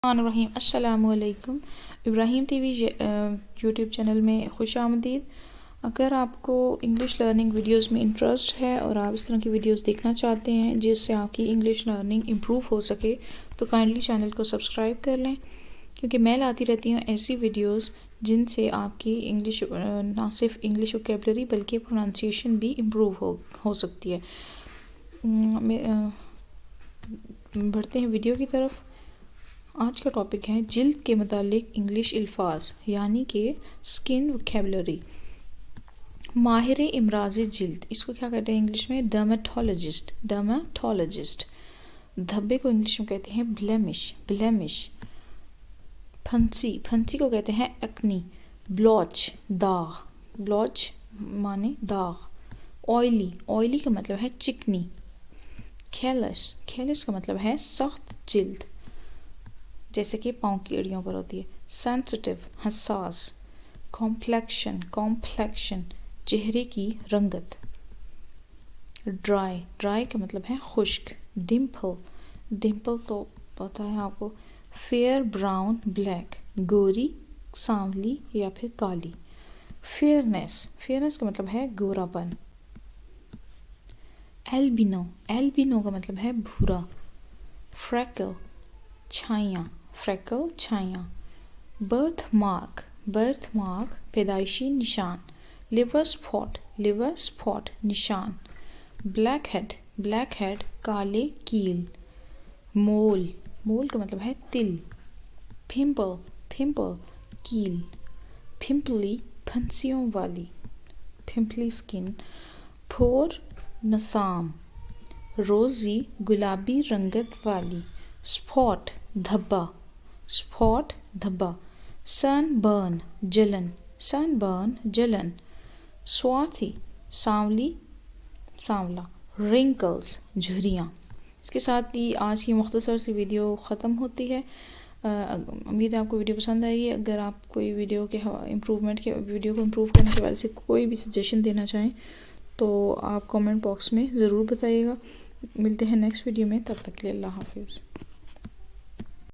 الرحیم السلام علیکم۔ ابراہیم ٹی وی یوٹیوب چینل میں خوش آمدید۔ اگر آپ کو انگلش لرننگ ویڈیوز میں انٹرسٹ ہے اور آپ اس طرح کی ویڈیوز دیکھنا چاہتے ہیں جس سے آپ کی انگلش لرننگ امپروو ہو سکے تو کائنڈلی چینل کو سبسکرائب کر لیں، کیونکہ میں لاتی رہتی ہوں ایسی ویڈیوز جن سے آپ کی انگلش نہ صرف انگلش ووکیبلری بلکہ پروننسیشن بھی امپروو ہو سکتی ہے۔ بڑھتے ہیں ویڈیو کی طرف۔ آج کا ٹاپک ہے جلد کے متعلق انگلش الفاظ، یعنی کہ سکن ووکیبلری۔ ماہر امراض جلد، اس کو کیا کہتے ہیں انگلش میں؟ ڈرمیٹولوجسٹ۔ ڈرمیٹولوجسٹ۔ دھبے کو انگلش میں کہتے ہیں بلیمش۔ پھنسی، پھنسی کو کہتے ہیں ایکنی۔ بلوچ، داغ، بلوچ معنی داغ۔ آئلی، آئلی کا مطلب ہے چکنی۔ کیلس، کیلس کا مطلب ہے سخت جلد، جیسے کہ پاؤں کی ایڑیوں پر ہوتی ہے۔ سینسٹیو، حساس۔ کمپلیکشن، کمپلیکشن چہرے کی رنگت۔ ڈرائی، ڈرائی کا مطلب ہے خشک۔ ڈمپل، ڈمپل تو پتہ ہے آپ کو۔ فیئر، براؤن، بلیک، گوری، سانولی یا پھر کالی۔ فیئرنیس، فیئرنیس کا مطلب ہے گورا پن۔ ایلبینو، ایلبینو کا مطلب ہے بھورا۔ فریکل، چھائیاں، فریکل چھائیاں۔ برتھ مارک، برتھ مارک پیدائشی نشان۔ لیور اسپاٹ، لیور اسپاٹ نشان۔ بلیک ہیڈ، بلیک ہیڈ کالے کیل۔ مول، مول کا مطلب ہے تل۔ پمپل، پمپل کیل۔ پمپلی پھنسیوں والی، پمپلی سکن۔ پھور، مسام۔ روزی گلابی رنگت والی۔ اسپاٹ دھبا، اسپاٹ دھبا۔ سن برن جلن، سن برن جلن۔ سوارتھی سانولی، سانولا۔ رنکلز جھریاں۔ اس کے ساتھ ہی آج کی مختصر سی ویڈیو ختم ہوتی ہے۔ امید ہے آپ کو ویڈیو پسند آئے گی۔ اگر آپ کوئی ویڈیو کے امپروومنٹ کے ویڈیو کو امپروو کرنے کے حوالے سے کوئی بھی سجیشن دینا چاہیں تو آپ کامنٹ باکس میں ضرور بتائیے گا۔ ملتے ہیں نیکسٹ ویڈیو میں، تب تک کے لیے اللہ حافظ۔